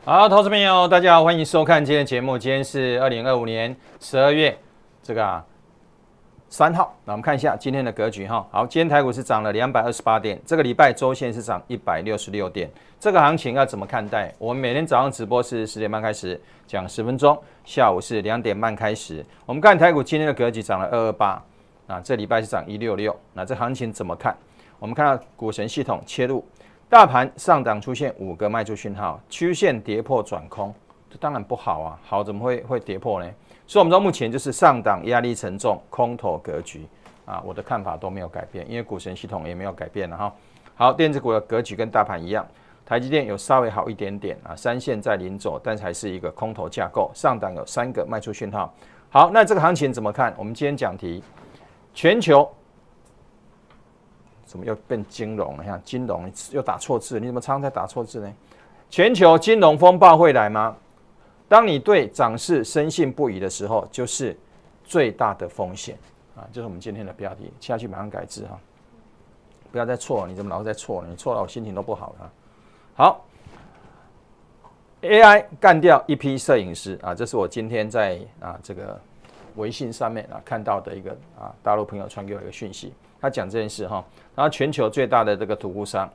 好，投资朋友，大家好，欢迎收看今天的节目。今天是2025年12月3号。那我们看一下今天的格局哈。好，今天台股是涨了228点，这个礼拜周线是涨166点。这个行情要怎么看待？我们每天早上直播是10点半开始讲10分钟，下午是2点半开始。我们看台股今天的格局涨了228，这礼拜是涨166。那这行情怎么看？我们看到股神系统切入。大盘上档出现5个卖出讯号，曲线跌破转空，这当然不好啊，好怎么会跌破呢？所以我们到目前就是上档压力沉重，空头格局我的看法都没有改变，因为股神系统也没有改变了哈。好，电子股的格局跟大盘一样，台积电有稍微好一点点三线在领走，但还是一个空头架构，上档有3个卖出讯号。好，那这个行情怎么看？我们今天讲题，全球。怎么又变金融了？你看金融又打错字，你怎么常常在打错字呢？全球金融风暴会来吗？当你对涨势深信不疑的时候，就是最大的风险就是我们今天的标题，下去马上改字哈，不要再错了，你怎么老是在错了？你错了，我心情都不好了。好 ，AI 干掉一批摄影师这是我今天在这个微信上面看到的一个大陆朋友传给我一个讯息。他讲这件事哈，然后全球最大的这个图库商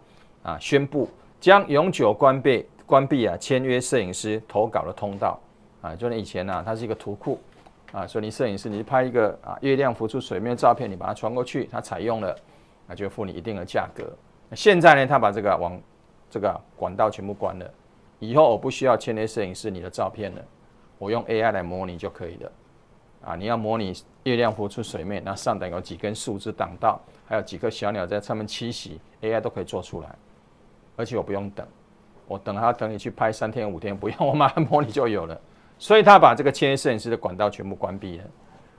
宣布将永久关闭签约摄影师投稿的通道就是以前它是一个图库所以你摄影师你拍一个月亮浮出水面的照片，你把它传过去，它采用了就付你一定的价格。现在呢，他把这个管道全部关了，以后我不需要签约摄影师你的照片了，我用 AI 来模拟就可以了。你要模拟月亮浮出水面，那上档有几根树枝挡道，还有几颗小鸟在上面栖息 ，AI 都可以做出来，而且我不用等，我等你去拍3天5天，不用，我马上模拟就有了。所以他把这个签约摄影师的管道全部关闭了，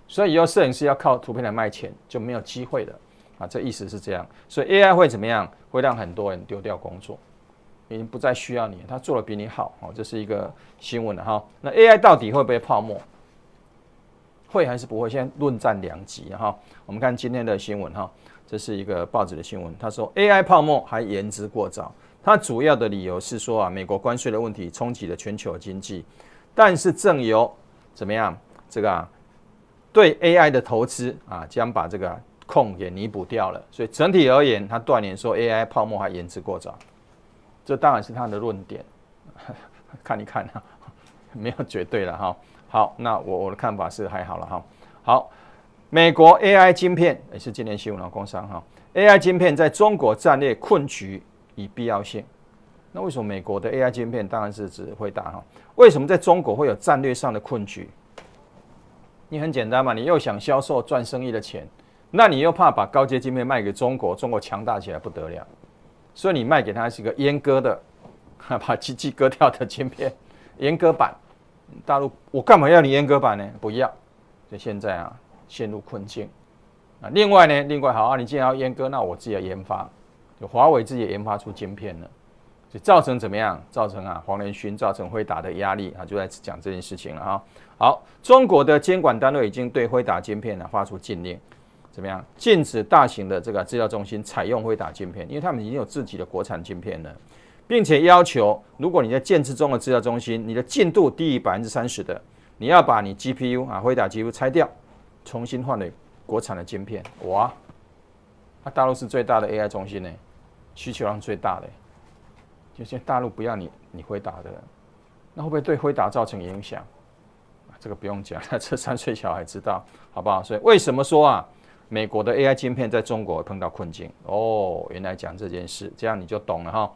所以以后摄影师要靠图片来卖钱就没有机会了这意思是这样。所以 AI 会怎么样？会让很多人丢掉工作，已经不再需要你，他做的比你好这是一个新闻了哈。那 AI 到底会不会泡沫？会还是不会？现在论战两极哈。我们看今天的新闻哈，这是一个报纸的新闻，他说 AI 泡沫还言之过早。它主要的理由是说美国关税的问题冲击了全球经济，但是正由怎么样这个对 AI 的投资将把这个空给弥补掉了。所以整体而言，他断言说 AI 泡沫还言之过早，这当然是他的论点，看一看没有绝对了哈。好，那我的看法是还好了哈。好，美国 AI 晶片也是今年新闻的工商哈 ，AI 晶片在中国战略困局以必要性。那为什么美国的 AI 晶片当然是指辉达哈？为什么在中国会有战略上的困局？你很简单嘛，你又想销售赚生意的钱，那你又怕把高阶晶片卖给中国，中国强大起来不得了，所以你卖给他是一个阉割的，把机器割掉的晶片，阉割版。大陆我干嘛要你阉割版呢？不要，所以现在陷入困境另外好你既然要阉割，那我自己要研发，就华为自己也研发出晶片了，所以造成怎么样？造成黄仁勋造成辉达的压力就在讲这件事情了哈。好，中国的监管单位已经对辉达晶片发出禁令，怎么样？禁止大型的这个资料中心采用辉达晶片，因为他们已经有自己的国产晶片了。并且要求，如果你在建制中的资料中心，你的进度低于30%的，你要把你 GPU 辉达 GPU 拆掉，重新换回国产的晶片。哇，大陆是最大的 AI 中心呢，需求量最大的，就现在大陆不要你辉达的，那会不会对辉达造成影响？这个不用讲，这3岁小孩知道，好不好？所以为什么说美国的 AI 晶片在中国碰到困境？原来讲这件事，这样你就懂了哈。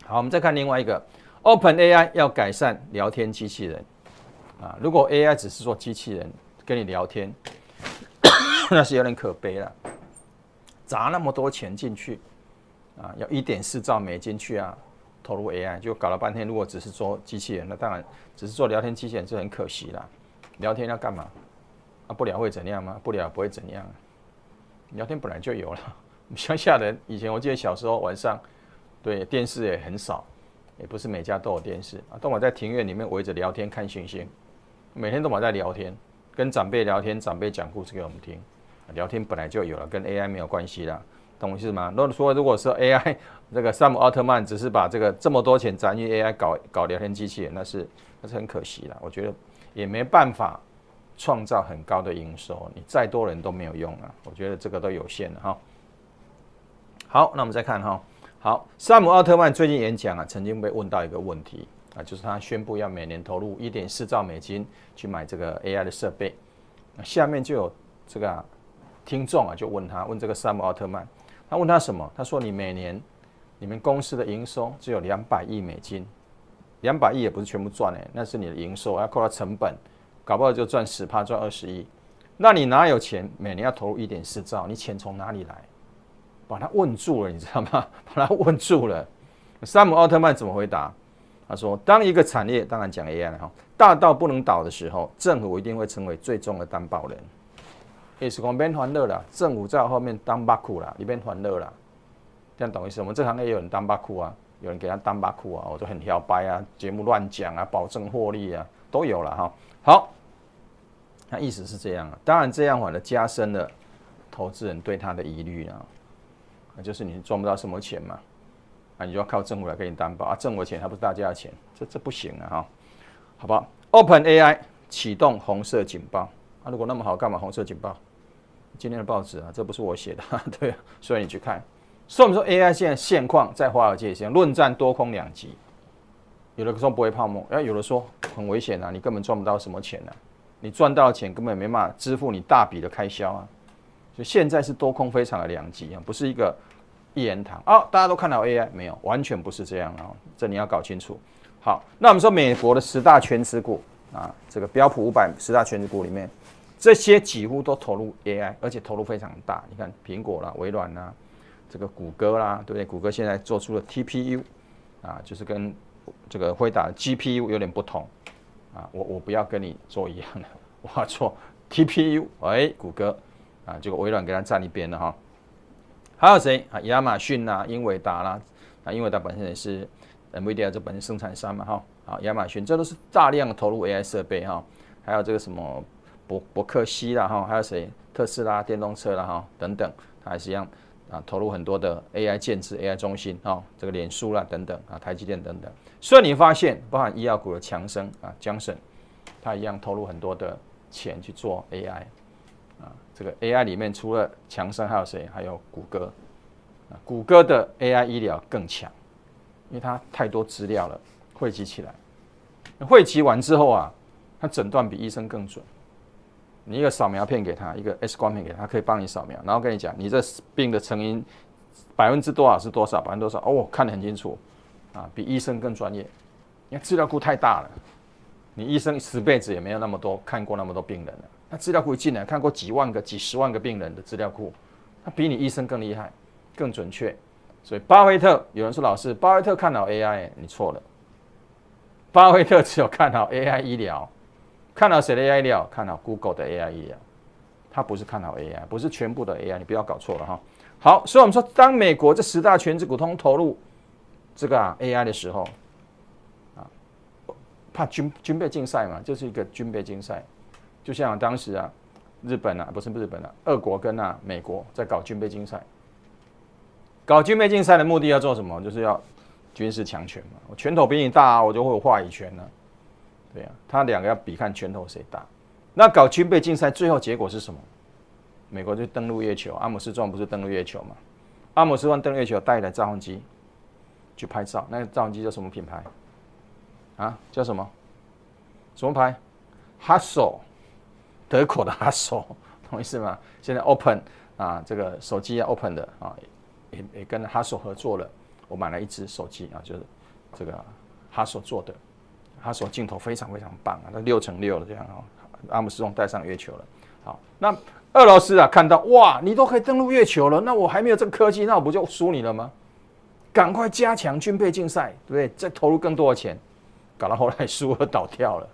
好，我们再看另外一个 ，OpenAI 要改善聊天机器人如果 AI 只是做机器人跟你聊天，那是有点可悲了。砸那么多钱进去要1.4兆美金去投入 AI， 就搞了半天，如果只是做机器人，那当然只是做聊天机器人就很可惜啦。聊天要干嘛？不聊会怎样吗？不聊不会怎样聊天本来就有了。乡下人以前我记得小时候晚上。对，电视也很少，也不是每家都有电视都在庭院里面围着聊天看星星，每天都在聊天，跟长辈聊天，长辈讲故事给我们听，聊天本来就有了，跟 AI 没有关系啦。懂我意思吗？如果说 AI 这个山姆奥特曼只是把这么多钱砸进 AI 搞聊天机器人，那是很可惜啦。我觉得也没办法创造很高的营收，你再多人都没有用啊。我觉得这个都有限的哈。好，那我们再看哈。好，山姆奥特曼最近演讲啊，曾经被问到一个问题啊，就是他宣布要每年投入1.4兆美金去买这个 AI 的设备。那下面就有这个听众啊，就问这个山姆奥特曼，他问他什么？他说：“你每年你们公司的营收只有200亿美金，200亿也不是全部赚诶，那是你的营收，要扣到成本，搞不好就赚10%，赚20亿。那你哪有钱每年要投入1.4兆？你钱从哪里来？”把他问住了，你知道吗？把他问住了。山姆奥特曼怎么回答？他说：“当一个产业，当然讲 AI 了哈，大到不能倒的时候，政府一定会成为最终的担保人。也是讲免欢乐啦，政府在后面当巴库啦，你免欢乐啦，这样懂意思？我们这行业有人当巴库啊，有人给他当巴库啊，我就很摇摆啊，节目乱讲啊，保证获利啊，都有了哈。好，那意思是这样啊，当然这样反而加深了投资人对他的疑虑啊。”就是你赚不到什么钱嘛，啊，你就要靠政府来给你担保啊，政府的钱还不是大家的钱，这不行啊哈，好不好 ？OpenAI 启动红色警报啊，如果那么好，干嘛红色警报？今天的报纸啊，这不是我写的，对啊，所以你去看。所以我们说 AI 现在现况在华尔街现在论战多空两极，有的说不会泡沫，有的说很危险啊，你根本赚不到什么钱啊，你赚到的钱根本没办法支付你大笔的开销啊。所以现在是多空非常的两极啊，不是一个一言堂啊，大家都看好 AI 没有？完全不是这样啊，这你要搞清楚。好，那我们说美国的10大权值股啊，这个标普500 10大权值股里面，这些几乎都投入 AI， 而且投入非常大。你看苹果啦、微软啦、这个谷歌啦，对不对？谷歌现在做出了 TPU 啊，就是跟这个辉达 GPU 有点不同啊。我不要跟你做一样的，我要做 TPU， 谷歌。啊，结果微软给他站一边了哈。还有谁啊？亚马逊啦、英伟达啦，啊，英伟达本身也是 NVIDIA 这本身生产商嘛哈。好，亚马逊这都是大量的投入 AI 设备哈。还有这个什么伯克希啦哈，还有谁？特斯拉电动车啦哈等等，它还是一样啊，投入很多的 AI 建制、AI 中心哈，这个脸书啦等等啊，台积电等等。所以你发现，包含医药股的强生啊，江省，它一样投入很多的钱去做 AI。这个 AI 里面除了强生还有谁？还有谷歌。谷歌的 AI 医疗更强，因为它太多资料了，汇集起来。汇集完之后啊，它诊断比医生更准。你一个扫描片给他，一个 X 光片给他，可以帮你扫描，然后跟你讲你这病的成因%多少是多少，%多少哦，看得很清楚啊，比医生更专业。因为资料库太大了，你医生10辈子也没有那么多看过那么多病人了。那资料库一进来，看过几万个、几十万个病人的资料库，他比你医生更厉害、更准确。所以巴菲特有人说：“老师，巴菲特看好 AI， 你错了。巴菲特只有看好 AI 医疗，看好谁的 AI 医疗？看好 Google 的 AI 医疗。他不是看好 AI， 不是全部的 AI， 你不要搞错了哈。好，所以我们说，当美国这10大权值股通投入这个AI 的时候，啊，怕军备竞赛嘛，就是一个军备竞赛。”就像当时啊，日本啊，不是日本啊，俄国跟美国在搞军备竞赛。搞军备竞赛的目的要做什么？就是要军事强权嘛。我拳头比你大啊，我就会有话语权呢。对啊，他两个要比看拳头谁大。那搞军备竞赛最后结果是什么？美国就登陆月球，阿姆斯壮不是登陆月球嘛？阿姆斯壮登陆月球带一台照相机去拍照，那个照相机叫什么品牌？啊，叫什么？什么牌 ？Hasselblad。德国的 Hasselblad， 懂意思吗？现在 Open 啊，这个手机Open 的啊，也跟 Hasselblad 合作了。我买了一只手机啊，就是这个 Hasselblad 做的 ，Hasselblad 镜头非常非常棒啊，那6x6的这样啊，阿姆斯壮带上月球了。好，那俄罗斯啊看到哇，你都可以登陆月球了，那我还没有这个科技，那我不就输你了吗？赶快加强军备竞赛，对不对？再投入更多的钱，搞到后来苏俄倒掉了。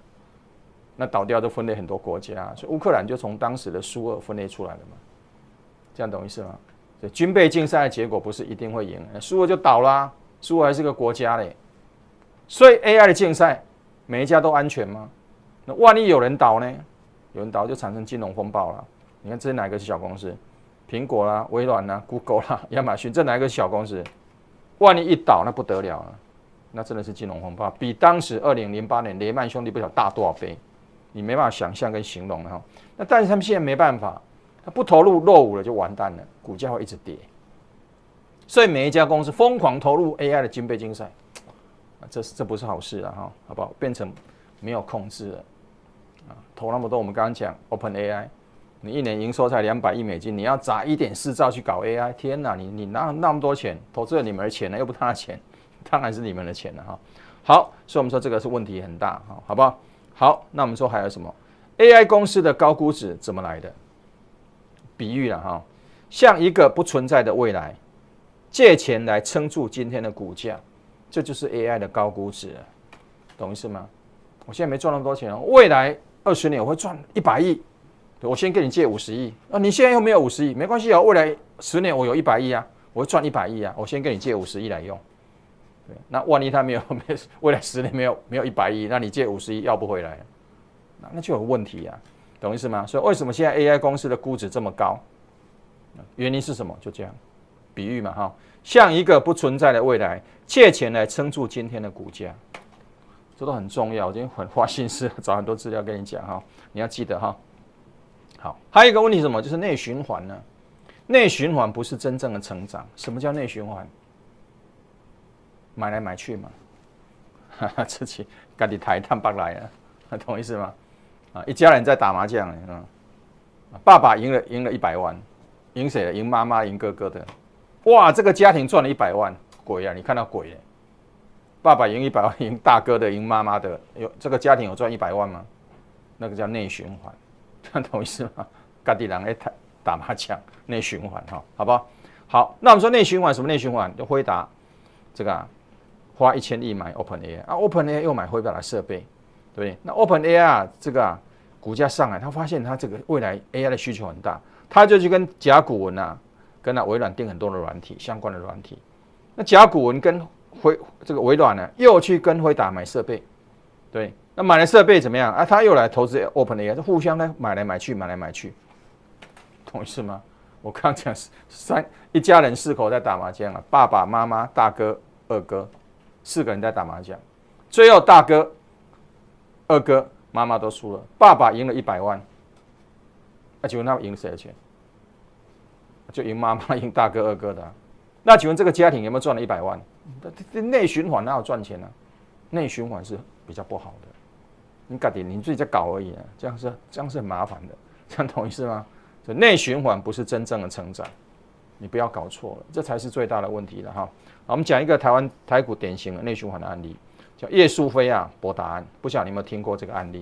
那倒掉就分裂很多国家，所以乌克兰就从当时的苏俄分裂出来了嘛，这样懂意思吗？所以军备竞赛的结果不是一定会赢，苏俄就倒啦，苏俄还是个国家嘞。所以 AI 的竞赛，每一家都安全吗？那万一有人倒呢？有人倒就产生金融风暴了。你看这是哪个是小公司？苹果啦、微软啦、Google 啦、亚马逊，这哪一个小公司？万一一倒，那不得了了，那真的是金融风暴，比当时2008年雷曼兄弟不晓得大多少倍，你没办法想象跟形容哈。那但是他们现在没办法，他不投入落伍了就完蛋了，股价会一直跌。所以每一家公司疯狂投入 AI 的军备竞赛，这不是好事啊哈，好不好？变成没有控制了啊，投那么多，我们刚刚讲 OpenAI。你一年营收才200亿美金，你要砸1.4兆去搞 AI， 天哪！你拿那么多钱，投资了你们的钱呢，又不他的钱，当然是你们的钱了哈。好，所以我们说这个是问题很大，好不好？好，那我们说还有什么 ？AI 公司的高估值怎么来的？比喻了哈，像一个不存在的未来，借钱来撑住今天的股价，这就是 AI 的高估值，懂意思吗？我现在没赚那么多钱，未来20年我会赚100亿。我先跟你借50亿啊，你现在又没有50亿，没关系啊，未来10年我有100亿啊，我会赚100亿啊，我先跟你借50亿来用。对，那万一他没有未来10年没有100亿，那你借50亿要不回来，那就有问题啊，懂意思吗？所以为什么现在 AI 公司的估值这么高？原因是什么？就这样，比喻嘛哈，像一个不存在的未来，借钱来撑住今天的股价，这都很重要。我今天很花心思找很多资料跟你讲哈，你要记得哈。好，还有一个问题是什么？就是内循环呢？内循环不是真正的成长。什么叫内循环？买来买去嘛，自己自己抬探北来啊，懂意思吗？啊，一家人在打麻将，爸爸赢了100万，赢谁了？赢妈妈，赢哥哥的。哇，这个家庭赚了100万，鬼啊！你看到鬼了？爸爸赢100万，赢大哥的，赢妈妈的，这个家庭有赚100万吗？那个叫内循环。懂意思吗？各地人在打麻将，内循环哈，好不好？好，那我们说内循环什么内循环？就辉达这个花1000亿买 OpenAI 啊 ，OpenAI 又买辉达的设备，对不对？那 OpenAI 啊，这个股价上来，他发现他这个未来 AI 的需求很大，他就去跟甲骨文啊，跟微软订很多的软体相关的软体。那甲骨文跟这个微软呢，又去跟辉达买设备，对。那买了设备怎么样啊？他又来投资 OpenAI， 互相呢买来买去，懂意思吗？我刚讲一家人4口在打麻将啊，爸爸妈妈、大哥、二哥4个人在打麻将，最后大哥、二哥、妈妈都输了，爸爸赢了100万，那请问他赢谁的钱？就赢妈妈、赢大哥、二哥的啊。那请问这个家庭有没有赚了100万？内循环哪有赚钱呢？内循环是比较不好的。你自己在搞而已啊，这样是很麻烦的，这样懂意思吗？所以内循环不是真正的成长，你不要搞错了，这才是最大的问题了哈。我们讲一个台股典型的内循环的案例，叫叶淑菲啊博达案，不晓得你有没有听过这个案例？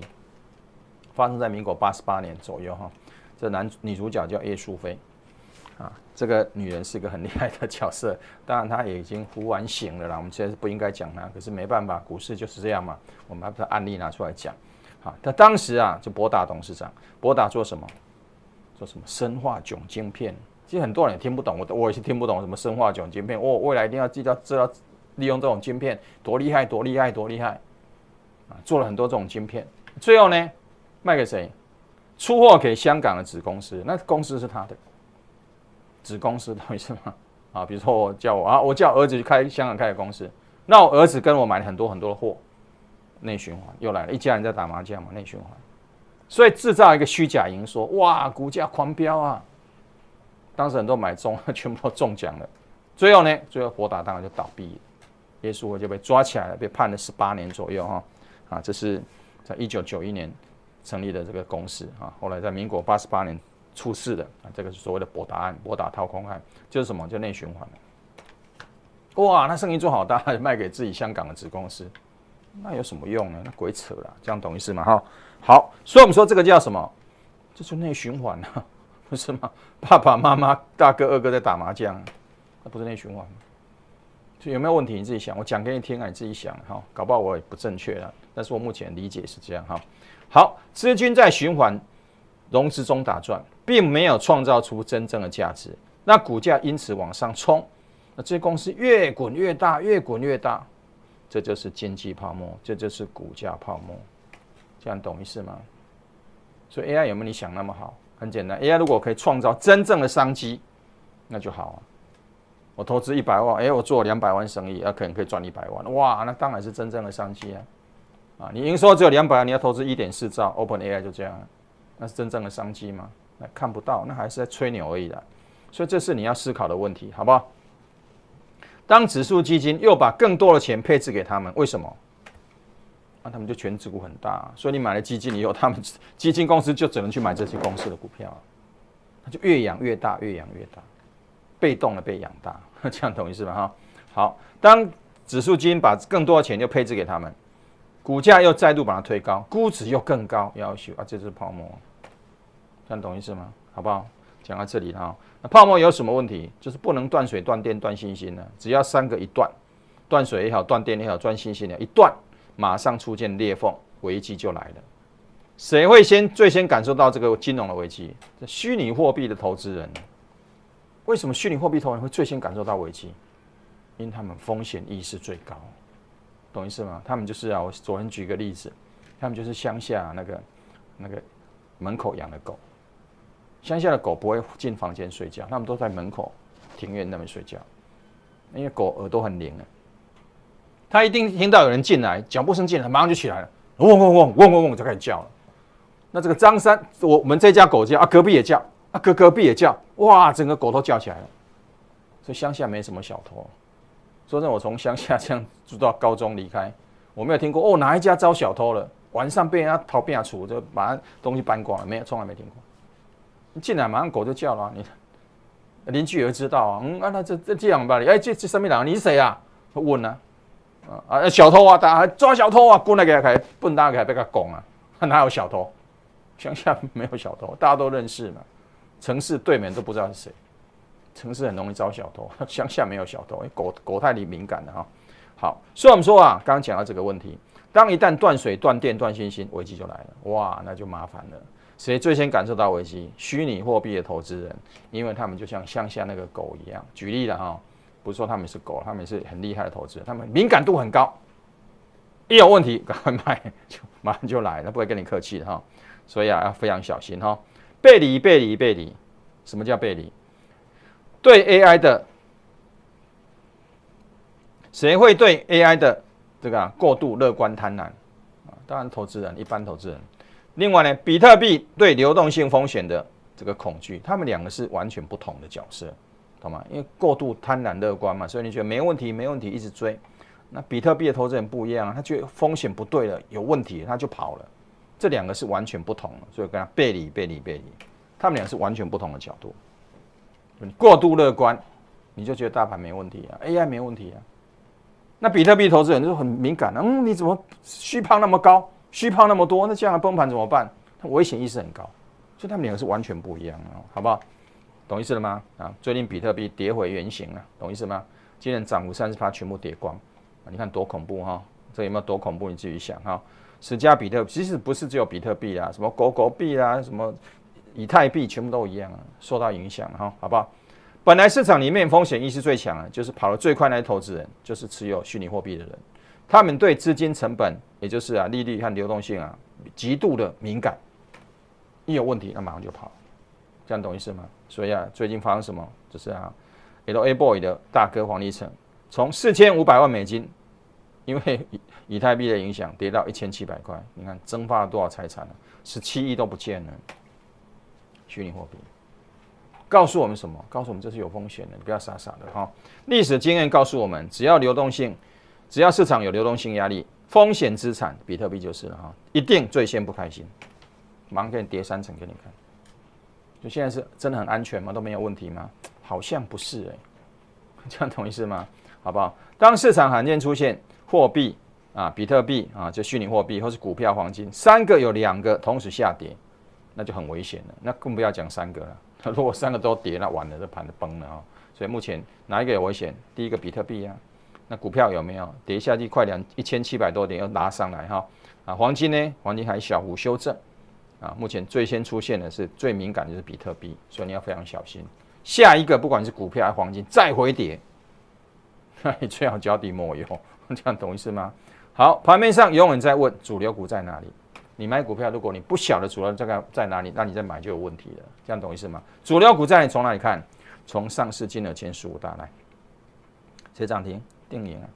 发生在民国88年左右哈。这女主角叫叶淑菲啊，这个女人是个很厉害的角色，当然她也已经服完刑了啦。我们现在是不应该讲她，可是没办法，股市就是这样嘛。我们把这案例拿出来讲。好，他当时啊，就博达董事长，博达做什么？做什么？砷化铰晶片。其实很多人也听不懂，我也是听不懂什么砷化铰晶片。未来一定要知道利用这种晶片多厉害，多厉害，多厉害啊！做了很多这种晶片，最后呢，卖给谁？出货给香港的子公司，那公司是他的。子公司懂意思吗？啊，比如说我叫儿子去香港开的公司，那我儿子跟我买了很多很多的货，内循环又来了，一家人在打麻将嘛，内循环，所以制造一个虚假营收，哇，股价狂飙啊！当时很多买中，全部都中奖了，最后博达当然就倒闭了，耶稣就被抓起来了，被判了18年左右哈，啊，这是在1991年成立的这个公司啊，后来在民国88年。出事的啊，这个是所谓的博达案、博达掏空案，就是什么？就内循环了。哇，那生意做好大，卖给自己香港的子公司，那有什么用呢？那鬼扯啦，这样懂意思吗？哈，好，所以我们说这个叫什么？这就内循环啊，不是吗？爸爸妈妈、大哥、二哥在打麻将，那不是内循环吗？所以有没有问题？你自己想，我讲给你听啊，你自己想哈，搞不好我也不正确了，但是我目前理解是这样哈。好，资金在循环。融资中打转，并没有创造出真正的价值，那股价因此往上冲，那这些公司越滚越大，越滚越大，这就是经济泡沫，这就是股价泡沫，这样懂意思吗？所以 AI 有没有你想那么好？很简单，AI 如果可以创造真正的商机，那就好啊。我投资100万，我做200万生意，可能可以赚100万，哇，那当然是真正的商机啊！你营收只有200万，你要投资1.4兆 ，OpenAI 就这样，那是真正的商机吗？那看不到，那还是在吹牛而已的。所以这是你要思考的问题，好不好？当指数基金又把更多的钱配置给他们，为什么？那他们就权值股很大，所以你买了基金以后，他们基金公司就只能去买这些公司的股票，它就越养越大，越养越大。被动的被养大，这样懂意思吧？哈，好，当指数基金把更多的钱就配置给他们，股价又再度把它推高，估值又更高，要求这就是泡沫，这样懂意思吗？好不好？讲到这里哈，那泡沫有什么问题？就是不能断水、断电、断信心了，只要3个一断，断水也好，断电也好，断信心也好，一断，马上出现裂缝，危机就来了。谁会最先感受到这个金融的危机？虚拟货币的投资人。为什么虚拟货币投资人会最先感受到危机？因为他们风险意识最高，懂意思吗？他们就是我昨天举个例子，他们就是乡下那个门口养的狗，乡下的狗不会进房间睡觉，他们都在门口庭院那边睡觉，因为狗耳朵很灵他一定听到有人进来，脚步声进来，马上就起来了，嗡嗡嗡嗡嗡嗡就开始叫了。那这个张三，我们这家狗叫隔壁也叫。隔壁也叫，哇，整个狗都叫起来了。所以乡下没什么小偷。说真的，我从乡下这样住到高中离开，我没有听过哪一家遭小偷了，晚上被人家逃变出，就把东西搬光了，没有，从来没听过。你进来马上狗就叫了，你邻居也会知道那这样吧，这上面人，你是谁啊？问小偷啊，大家抓小偷啊，滚来给他开，笨蛋给他被他拱哪有小偷？乡下没有小偷，大家都认识嘛。城市对面都不知道是谁，城市很容易招小偷，乡下没有小偷，狗太敏感了哈。好，所以我们说刚刚讲到这个问题，当一旦断水、断电、断信心，危机就来了，哇，那就麻烦了。谁最先感受到危机？虚拟货币的投资人，因为他们就像乡下那个狗一样。举例了哈，不是说他们是狗，他们是很厉害的投资人，他们敏感度很高，一有问题赶快卖，马上就来了，不会跟你客气的哈。所以要非常小心哈。背离，什么叫背离？对 AI 的，谁会对 AI 的这个过度乐观贪婪当然投资人，一般投资人。另外呢，比特币对流动性风险的这个恐惧，他们两个是完全不同的角色，懂吗？因为过度贪婪乐观嘛，所以你觉得没问题，一直追。那比特币的投资人不一样他觉得风险不对了，有问题，他就跑了。这两个是完全不同的，所以跟他背离，他们俩是完全不同的角度。你过度乐观，你就觉得大盘没问题AI 没问题那比特币投资人就很敏感你怎么虚胖那么高，虚胖那么多，那这样的崩盘怎么办？他危险意识很高，所以他们两个是完全不一样好不好？懂意思了吗？最近比特币跌回原形了，懂意思吗？今年涨30%全部跌光你看多恐怖这有没有多恐怖？你自己想10家比特币，其实不是只有比特币什么狗币什么以太币，全部都一样受到影响好不好？本来市场里面风险意识最强就是跑得最快那些投资人，就是持有虚拟货币的人，他们对资金成本，也就是利率和流动性极度的敏感，一有问题那马上就跑，这样懂意思吗？所以最近发生什么？就是LA Boy 的大哥黄立成，从4500万美金，因为以太币的影响跌到1700块，你看蒸发了多少财产17亿都不见了。虚拟货币告诉我们什么？告诉我们这是有风险的，你不要傻傻的历史经验告诉我们，只要市场有流动性压力，风险资产，比特币就是了一定最先不开心，马上给你跌3成给你看。就现在是真的很安全吗？都没有问题吗？好像不是这样懂意思吗？好不好？当市场罕见出现货币比特币就虚拟货币或是股票、黄金，3个有2个同时下跌，那就很危险了。那更不要讲3个了。如果3个都跌，那完了，这盘就崩了所以目前哪一个有危险？第一个比特币那股票有没有跌下去快1700多点又拉上来黄金呢？黄金还小幅修正目前最先出现的是最敏感的就是比特币，所以你要非常小心。下一个不管是股票还是黄金再回跌，那你最好脚底抹油，这样懂意思吗？好，盘面上永远在问主流股在哪里？你买股票，如果你不晓得主流这个在哪里，那你再买就有问题了。这样懂意思吗？主流股在从哪里看？从上市金额前15大来，谁涨停？定盈啊，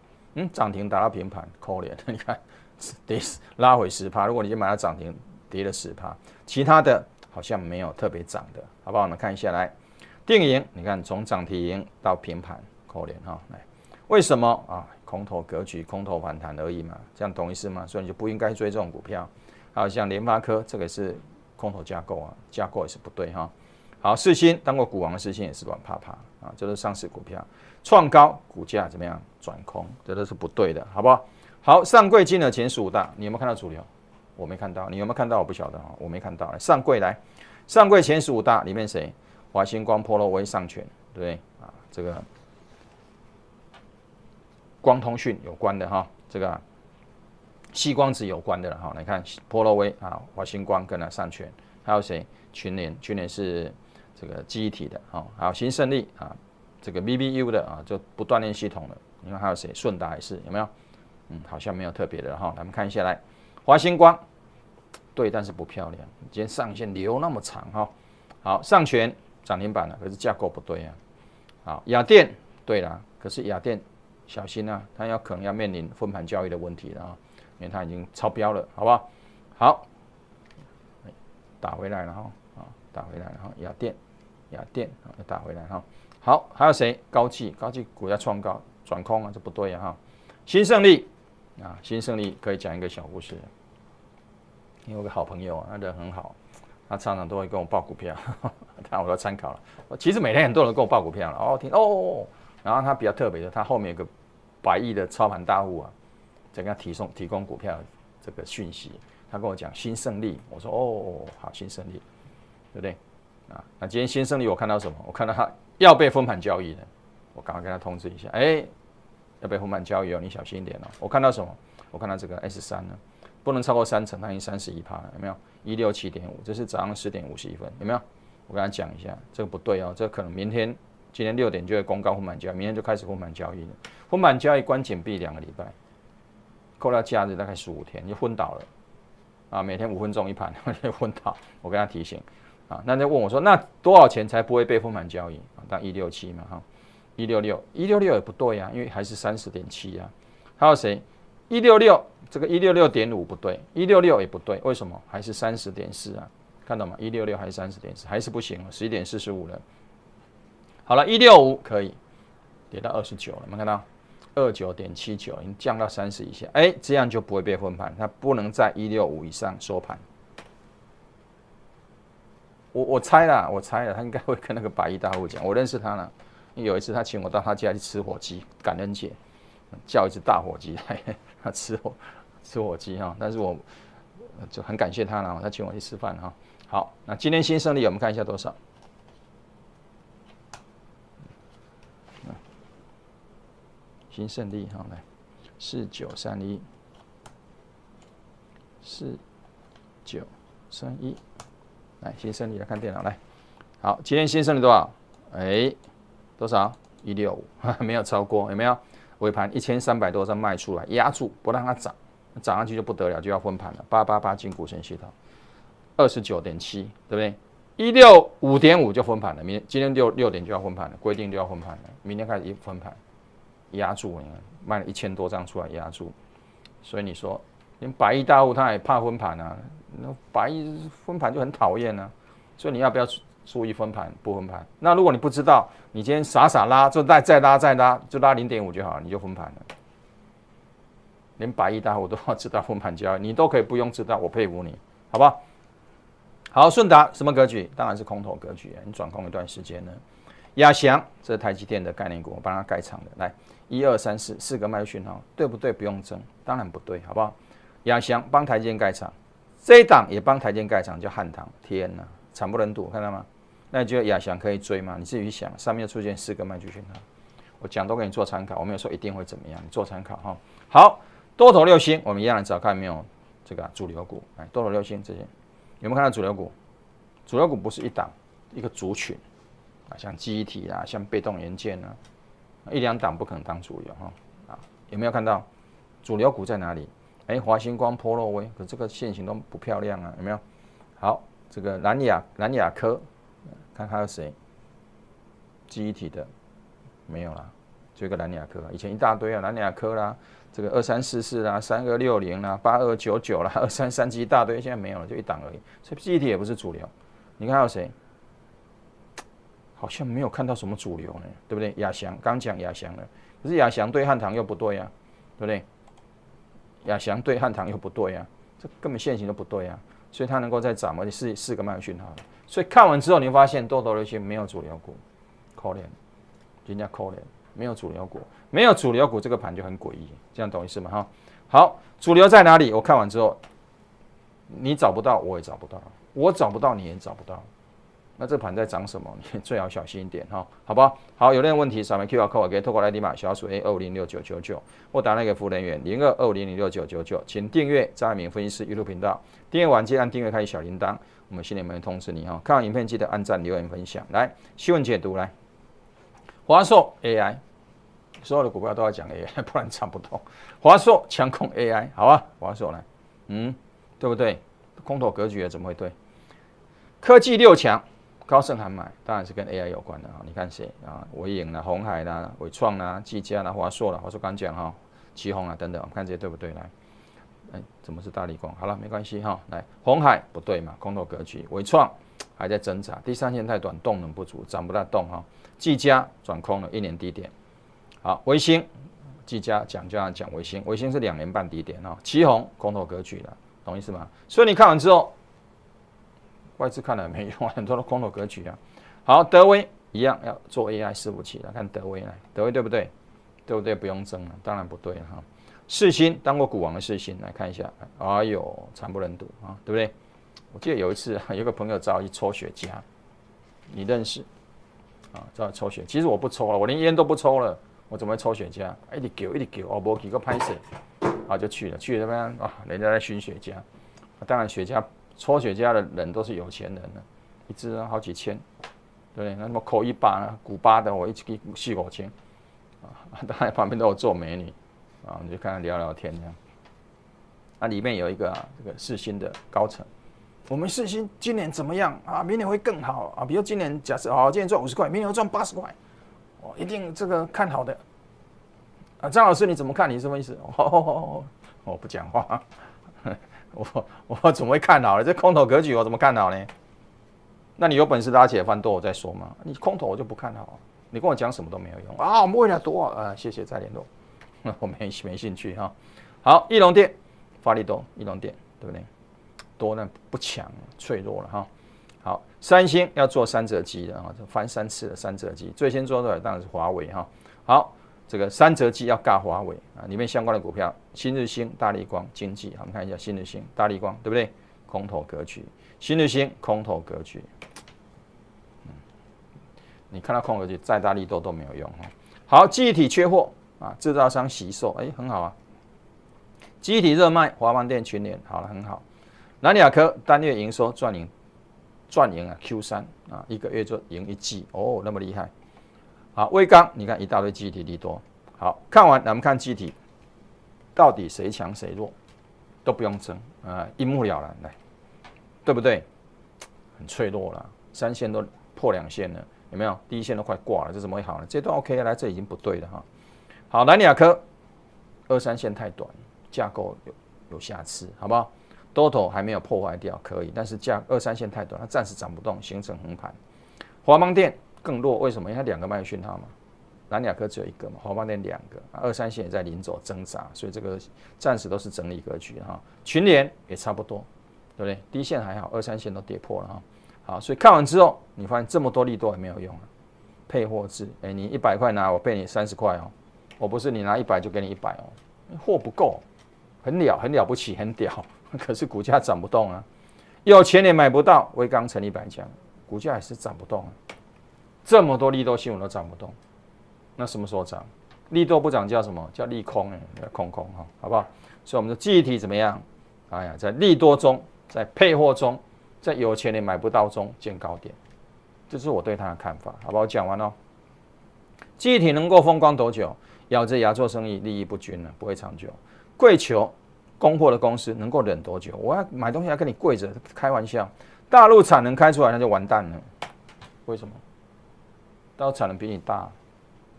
涨停打到平盘，可怜，你看跌拉回10%，如果你就买到涨停，跌了10%，其他的好像没有特别涨的，好不好？我们看一下来，定盈，你看从涨停到平盘，可怜哈，来，为什么啊？空头格局，空头反弹而已嘛，这样懂意思吗？所以你就不应该追这种股票。还有像联发科，这个是空头架构啊，架构也是不对哈。好，世芯当过股王的世芯也是软趴趴啊，这都是上市股票。创高股价怎么样？转空，这都是不对的，好不好？好，上柜金额前15大，你有没有看到主流？我没看到，你有没有看到？我不晓得哈，我没看到。上柜来，上柜前15大里面谁？华星光、波罗威、上权，对不对啊？这个光通讯有关的哈，这个矽光子有关的了哈。来看波罗威啊，华星光跟上权，还有谁？群联是这个记忆体的哈，还有新胜利啊。这个 BBU 的啊，就不锻炼系统了。你看还有谁？顺达也是有没有？好像没有特别的哈。咱们看一下来，华星光对，但是不漂亮。今天上线留那么长哈。好，上权涨停板了，可是架构不对啊。好，亚电对啦，可是亚电小心啊，它可能要面临分盘交易的问题了啊，因为它已经超标了，好不好？好，打回来了哈，打回来了哈，亚电打回来哈。好，还有谁？高技股价创高转空啊，这不对啊哈。新胜利啊，新胜利可以讲一个小故事。因为有个好朋友啊，他人很好，他常常都会跟我报股票，当然我都参考了。其实每天很多人跟我报股票了，听哦，然后他比较特别的，他后面有个100亿的操盘大户啊，在跟他提供股票这个讯息。他跟我讲新胜利，我说哦，好，新胜利，对不对？啊，那今天新胜利我看到什么？我看到他要被分盘交易了，我赶快跟他通知一下，要被分盘交易哦，你小心一点哦。我看到什么？我看到这个 S3呢，不能超过30%，它已经31%了，有没有？167.5，这是早上10点51分，有没有？我跟他讲一下，这个不对哦，这可能今天6点就会公告分盘交易，明天就开始分盘交易了。分盘交易关紧闭2个礼拜，扣掉假日大概15天，你就昏倒了啊！每天5分钟一盘，就昏倒。我跟他提醒。啊，那就问我说，那多少钱才不会被分盘交易？当167嘛，哈，166也不对啊，因为还是30.7啊。还有谁？166这个166.5不对，166也不对，为什么？还是30.4啊？看到吗？166还是30.4，还是不行了，11点45了。好了，165可以跌到29了，有没有看到？29.79已经降到30以下，这样就不会被分盘，它不能在165以上收盘。我猜了，他应该会跟那个100亿大户讲，我认识他了。有一次他请我到他家去吃火鸡，感恩节叫一只大火鸡来，他吃火鸡哈。但是我就很感谢他了，他请我去吃饭哈。好，那今天新胜利我们看一下多少？新胜利哈，来4931，4931。来，新胜利来看电脑来，好，今天新胜利多少？多少？165，没有超过，有没有？尾盘1300多张卖出来，压住不让它涨，涨上去就不得了，就要分盘了。888进股神系统，29.7，对不对？165.5就分盘了，今天6点就要分盘了，规定就要分盘了，明天开始分盘，压住，你看卖了1000多张出来压住，所以你说连100亿大户他也怕分盘啊？那100亿分盘就很讨厌啊，所以你要不要注意分盘不分盘？那如果你不知道，你今天傻拉，就再拉，就拉0.5就好了，你就分盘了。连100亿大户都要知道分盘交易，你都可以不用知道，我佩服你，好不好？好，顺达什么格局？当然是空头格局啊，你转空一段时间呢。亚翔，这是台积电的概念股，我帮它盖场的，来1、2、3、4个卖讯号，对不对？不用争，当然不对，好不好？亚翔帮台积电盖场。这一档也帮台积电盖场，叫汉唐，天哪，惨不忍睹，看到吗？那你觉得亚翔可以追吗？你自己去想，上面出现4个卖出讯号，我讲都给你做参考，我没有说一定会怎么样，你做参考哈。好，多头6星，我们一样来找看有没有这个主流股，来多头6星这些有没有看到主流股？主流股不是一档一个族群啊，像记忆体啊，像被动元件啊，1、2档不可能当主流哈。啊，有没有看到主流股在哪里？哎，华星光、波若威，可这个线型都不漂亮啊，有没有？好，这个南亚科，看还有谁？记忆体的没有啦，就一个南亚科，以前一大堆啊，南亚科啦，这个2344啦、3260啦、8299啦、2337一大堆，现在没有了，就一档而已。所以记忆体也不是主流。你看还有谁？好像没有看到什么主流呢，对不对？亚翔刚讲亚翔了，可是亚翔对汉唐又不对啊，对不对？亚翔对汉唐又不对啊，这根本线型都不对啊，所以它能够再涨，而且是4个卖讯号的。所以看完之后，你会发现多头流星没有主流股，可怜，人家可怜，没有主流股，没有主流股，这个盘就很诡异，这样懂意思吗？哈，好，主流在哪里？我看完之后，你找不到，我也找不到，我找不到，你也找不到。那这盘在涨什么？你最好小心一点哈，好不好？好，有任何问题，扫描 QR code 可以透过来电码小鼠 A25069999，或打那个服务人员0225006999，请订阅张爱民分析师 YouTube 频道。订阅完记得按订阅开启小铃铛，我们新年会通知你哈。看完影片记得按赞、留言、分享。来，新闻解读来，华硕 AI， 所有的股票都要讲 AI， 不然涨不动。华硕强控 AI， 好啊，华硕来，对不对？空头格局怎么会对？科技6强。高盛还买，当然是跟 AI 有关的哈。你看谁啊？伟影啦、鸿海啦、伟创啦、技嘉啦、华硕啦，华硕刚讲哈，奇鋐啊等等，我们看这些对不对？来，哎，怎么是大立光？好了，没关系哈。来，鸿海不对嘛，空头格局。伟创还在挣扎，第三线太短，动能不足，涨不大动哈。技嘉转空了，1年低点。好，微星，技嘉讲就要讲微星，微星是2年半低点哈。奇鋐空头格局了，懂意思吗？所以你看完之后。外资看了没用，很多的空头格局啊。好，德威一样要做 AI 伺服器，来看德威来，德威对不对？对不对？不用争了，当然不对了哈。世芯当过股王的世芯，来看一下，哎呦，惨不忍睹啊，对不对？我记得有一次，有个朋友找我去抽雪茄，你认识啊？找我抽雪，其实我不抽了，我连烟都不抽了，我怎么会抽雪茄？一直叫，一直叫，哦，没几个拍摄，啊，就去了，去那边啊，人家在熏雪茄，当然雪茄。抽雪茄的人都是有钱人了，一支好几千，对不对？那什么口一把、古巴的，我一支4、5千，啊，当然旁边都有做美女，啊，你就看看聊聊天这样。那里面有一个这个世芯的高层，我们世芯今年怎么样啊？明年会更好啊！比如今年假设今年赚50块，明年要赚80块，哦，一定这个看好的。啊，张老师你怎么看？你什么意思？我不讲话。我怎么会看好呢？这空头格局我怎么看好呢？那你有本事拉起来翻多我再说嘛。你空头我就不看好，你跟我讲什么都没有用啊！我们为了多谢谢再联络，我没兴趣哈。好，义隆电发力多，义隆电对不对？多呢不强，脆弱了哈。好，三星要做3折机的啊，翻3次的3折机，最先做的当然是华为哈。好。这个3折机要尬华为啊，里面相关的股票，新日兴、大立光、经济，我们看一下新日兴、大立光，对不对？空头格局，新日兴空头格局，你看到空头格局再大力都没有用哈。好，记忆体缺货啊，制造商惜售，哎，很好啊。记忆体热卖，华邦电群联好了，很好。南亚科单月营收赚盈啊 ，Q3 啊，1个月就赢1季哦，那么厉害。好，威刚，你看一大堆记忆体利多。好，看完，我们看记忆体到底谁强谁弱，都不用争啊，一目了然来，对不对？很脆弱了，3线都破2线了，有没有？第1线都快挂了，这怎么会好呢？这段 OK 来，这已经不对了哈。好，南亚科2、3线太短，架构有瑕疵，好不好？多头还没有破坏掉，可以，但是2、3线太短，它暂时涨不动，形成横盘。华邦电。更弱，为什么？因为它2个卖讯号嘛，南亚科只有1个嘛，华邦电2个，2、3线也在临走挣扎，所以这个暂时都是整理格局哈。群联也差不多，对不对？第1线还好，2、3线都跌破了哈。好，所以看完之后，你发现这么多利多也没有用了。配货制，你100块拿，我配你30块哦，我不是你拿100就给你100哦，货不够，很了不起，很屌，可是股价涨不动啊，有钱也买不到，威刚成立100家，股价也是涨不动啊。这么多利多新闻都涨不动，那什么时候涨？利多不涨叫什么？叫利空空哈，好不好？所以我们的记忆体怎么样？哎呀，在利多中，在配货中，在有钱也买不到中见高点，这是我对它的看法，好不好？讲完了。记忆体能够风光多久？咬着牙做生意，利益不均了，不会长久。跪求供货的公司能够忍多久？我要买东西要跟你跪着，开玩笑。大陆产能开出来那就完蛋了。为什么？大陆产能比你大，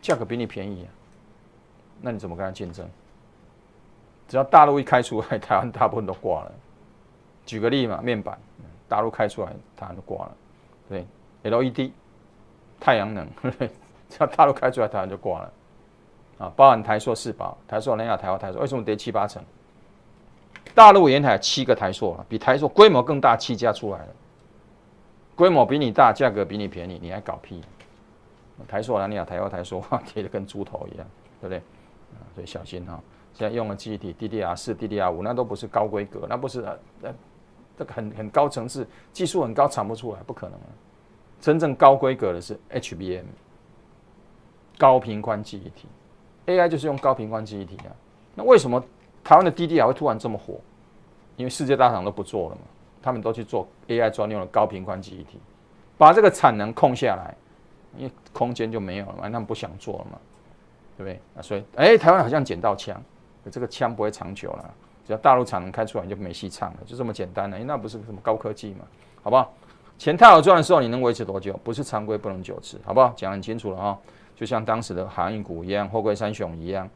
价格比你便宜啊，那你怎么跟他竞争？只要大陆一开出来，台湾大部分都挂了。举个例嘛，面板，大陆开出来，台湾都挂了。对 ，LED、太阳能，只要大陆开出来，台湾就挂了。啊，包含台塑、世宝、台塑、南亚、台华、台塑，为什么跌7、8成？大陆沿海7个台塑了，比台塑规模更大7家出来了，规模比你大，价格比你便宜，你还搞屁？台塑、南亚、台华、台塑跌得跟猪头一样，对不对？所以小心哈。现在用的记忆体 DDR4、DDR5，那都不是高规格，那不是这个很高层次，技术很高，产不出来，不可能。真正高规格的是 HBM， 高频宽记忆体。AI 就是用高频宽记忆体啊。那为什么台湾的 DDR 会突然这么火？因为世界大厂都不做了嘛，他们都去做 AI 专用的高频宽记忆体，把这个产能空下来，因为空间就没有了嘛，他们不想做了嘛，对不对？所以，台湾好像捡到枪，这个枪不会长久了，只要大陆产能开出来，你就没戏唱了，就这么简单了。那不是什么高科技嘛，好不好？钱太好赚的时候，你能维持多久？不是常规不能久持，好不好？讲很清楚了哈。就像当时的航运股一样，货柜三雄一样，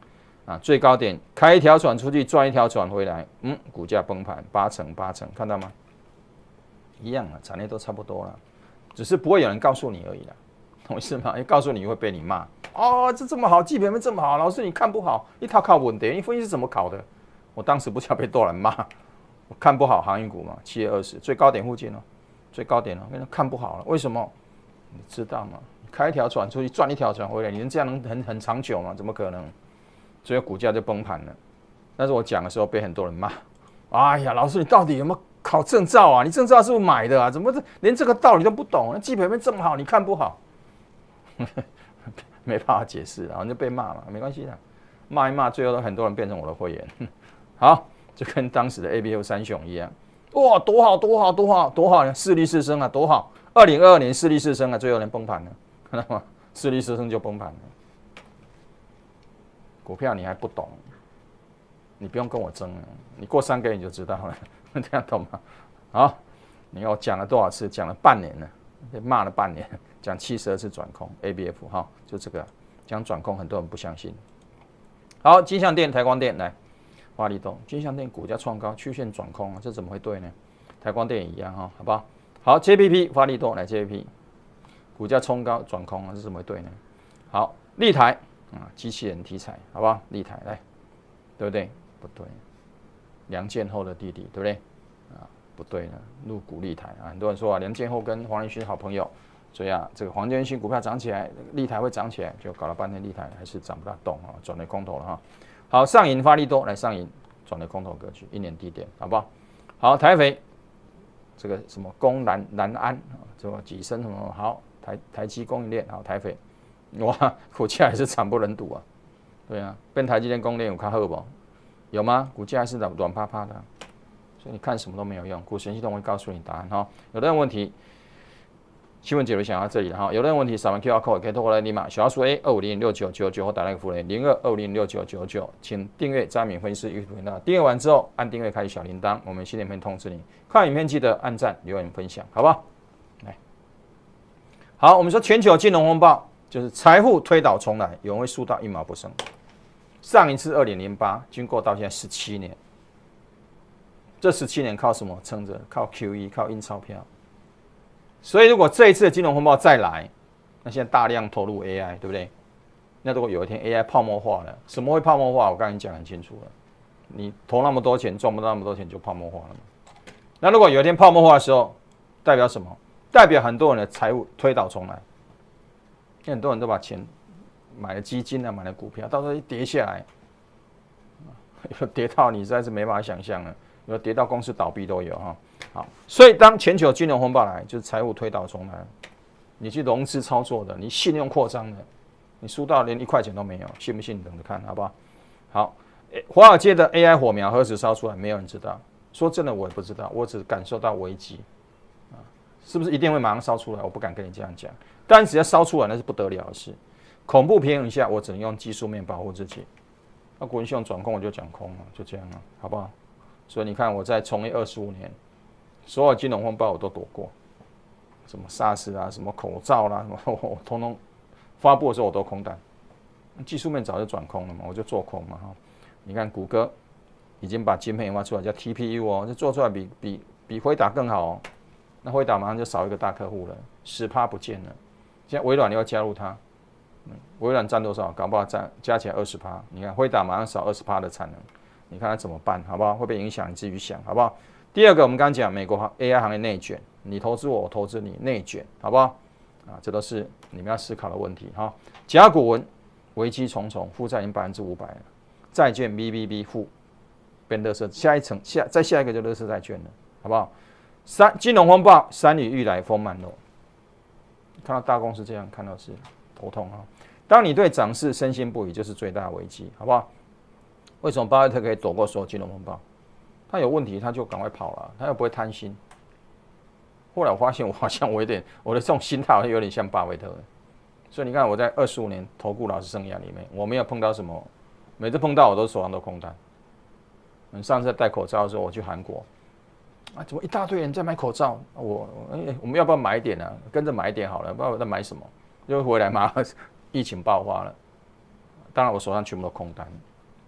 啊，最高点开一条船出去，赚一条船回来，股价崩盘8成，看到吗？一样啊，产业都差不多了，只是不会有人告诉你而已啦，懂意思吗？告诉你会被你骂，哦，这么好，基本面这么好，老师你看不好，一套靠问题，你分析是怎么考的？我当时不叫被多人骂，我看不好航运股嘛，7月20最高点附近哦，最高点哦，看不好了，为什么？你知道吗？开一条船出去赚一条船回来，你能这样能很长久吗？怎么可能？所以股价就崩盘了。但是我讲的时候被很多人骂，哎呀，老师你到底有没有考证照啊？你证照是不是买的啊？怎么连这个道理都不懂？那基本面这么好，你看不好，没办法解释，然后就被骂嘛，没关系的，骂一骂，最后很多人变成我的会员。好，就跟当时的 ABF 三雄一样，哇，多好，势力四升啊，多好！2022年势力四升啊，最后能崩盘了。看到吗？势力四升就崩盘了。股票你还不懂，你不用跟我争了，你过3个月你就知道了，这样懂吗？好，你看我讲了多少次？讲了半年了，骂了半年，讲72次转空 ，ABF 哈，就这个讲转空，很多人不相信。好，金像电、台光电来，华立东，金像电股价创高，曲线转空啊，这怎么会对呢？台光电也一样哈，好不好？好 ，JPP 华立东来 JPP。股价冲高转空啊，这怎么会对呢？好，立台啊，机器人题材，好不好？立台来，对不对？不对，梁建厚的弟弟，对不对？啊，不对呢，入股立台啊，很多人说啊，梁建厚跟黄仁勋好朋友，所以啊，这个黄仁勋股票涨起来，立台会涨起来，就搞了半天立台还是涨不大动啊，转为空头了哈。好，上银发力多来上银，转为空头格局，1年低点，好不好？好，台肥这个什么供南安啊，这个几升什么好？台积供应链好，台肥，哇，股价还是惨不忍睹啊！对啊，跟台积电供应链有看好不？有吗？股价还是软趴趴的，所以你看什么都没有用，股神系统会告诉你答案哈。有任何问题，新闻解读想到这里了哈。有任何问题，扫完 QR code 可以透过来立马小老鼠 A2506999或打那个服务员02206999，请订阅张敏分析师 YouTube 频道。订阅完之后按订阅开启小铃铛，我们新影片通知你。看影片记得按赞、留言、分享，好不好？好，我们说全球金融风暴就是财富推倒重来，有人会输到一毛不剩。上一次2008，经过到现在17年，这17年靠什么撑着？靠 QE， 靠印钞票。所以如果这一次的金融风暴再来，那现在大量投入 AI， 对不对？那如果有一天 AI 泡沫化了，什么会泡沫化？我刚才讲很清楚了，你投那么多钱赚不到那么多钱就泡沫化了嘛。那如果有一天泡沫化的时候，代表什么？代表很多人的财务推倒重来，因为很多人都把钱买了基金啊，买了股票，到时候一跌下来，有跌到你实在是没办法想象了，有跌到公司倒闭都有哈。好，所以当全球金融风暴来，就是财务推倒重来，你去融资操作的，你信用扩张的，你输到连1块钱都没有，信不信等着看好不好？好，华尔街的 AI 火苗何时烧出来，没有人知道。说真的，我也不知道，我只感受到危机。是不是一定会马上烧出来？我不敢跟你这样讲，但只要烧出来，那是不得了的事。恐怖平衡下，我只能用技术面保护自己。那国人用转空，我就讲空了，就这样了，好不好？所以你看我在从业25年，所有金融风暴我都躲过，什么SARS啊，什么口罩啦，什么我通通发布的时候我都空单，技术面早就转空了嘛，我就做空嘛哈。你看谷歌已经把晶片研发出来，叫 TPU 哦，这做出来比辉达更好哦。那辉达马上就少一个大客户了，10%不见了。现在微软要加入它，微软占多少？搞不好加起来20%。你看辉达马上少20%的产能，你看它怎么办？好不好？会不会影响？你自己想，好不好？第二个，我们刚刚讲美国 AI 行业内卷，你投资我，我投资你，内卷，好不好？啊，这都是你们要思考的问题哈。甲骨文危机重重，负债已经500%了，债券 BBB 负变垃圾，下一层再下一个就垃圾债券了，好不好？金融风暴，山雨欲来风满楼。看到大公司这样，看到是头痛哈。当你对涨势深信不疑，就是最大的危机，好不好？为什么巴菲特可以躲过所有金融风暴？他有问题他就赶快跑了，他又不会贪心。后来我发现我好像我的这种心态好像有点像巴菲特，所以你看我在25年投顾老师生涯里面，我没有碰到什么，每次碰到我都手上都空单。上次戴口罩的时候，我去韩国，啊，怎么一大堆人在买口罩？我们要不要买一点呢？跟着买一点好了，不知道我在买什么，就回来嘛，疫情爆发了，当然我手上全部都空单。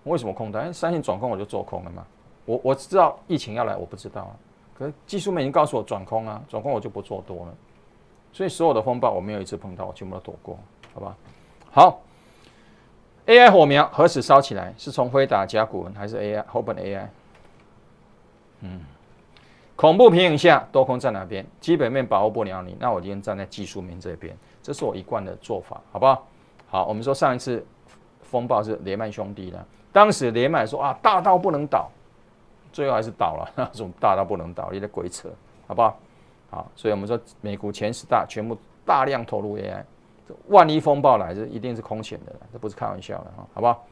为什么空单？三线转空我就做空了嘛。我知道疫情要来，我不知道啊。可是技术面已经告诉我转空啊，转空我就不做多了。所以所有的风暴我没有一次碰到，我全部都躲过，好吧？好 ，AI 火苗何时烧起来？是从辉达、甲骨文还是 OpenAI？ 恐怖平衡下，多空在哪边？基本面把握不了你，那我今天站在技术面这边，这是我一贯的做法，好不好？好，我们说上一次风暴是雷曼兄弟的，当时雷曼说啊，大到不能倒。最后还是倒了，那种大到不能倒，有点鬼扯，好不好？好，所以我们说美股前10大全部大量投入 AI， 万一风暴来，这一定是空前的，这不是开玩笑的哈，好不好？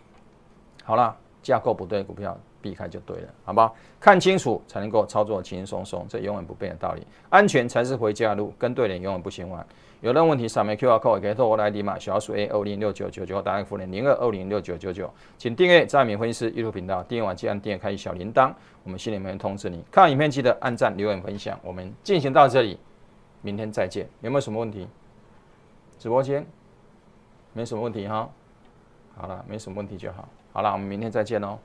好啦，架构不对，股票避开就对了，好不好？看清楚才能够操作轻轻松松，这永远不变的道理。安全才是回家的路，跟对人永远不嫌晚。有任何问题，扫描 QR code 也可以透过我的 ID 码小数 A206999答案复联02206999，请订阅张敏分析师 YouTube 频道，订阅完记得按订阅开启小铃铛，我们心里面通知你。看完影片记得按赞、留言、分享。我们进行到这里，明天再见。有没有什么问题？直播间没什么问题哈。好了，没什么问题就好。好了，我们明天再见哦。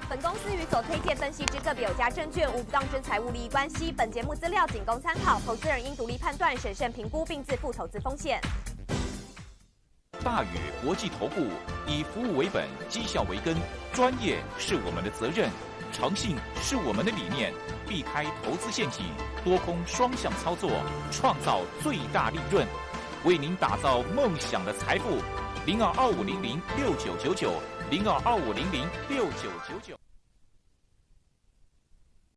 本公司与所推荐分析之个别有价证券无不当之财务利益关系。本节目资料仅供参考，投资人应独立判断、审慎评估并自负投资风险。大宇国际投顾以服务为本，绩效为根，专业是我们的责任，诚信是我们的理念，避开投资陷阱，多空双向操作，创造最大利润，为您打造梦想的财富。0225006999，0225006999。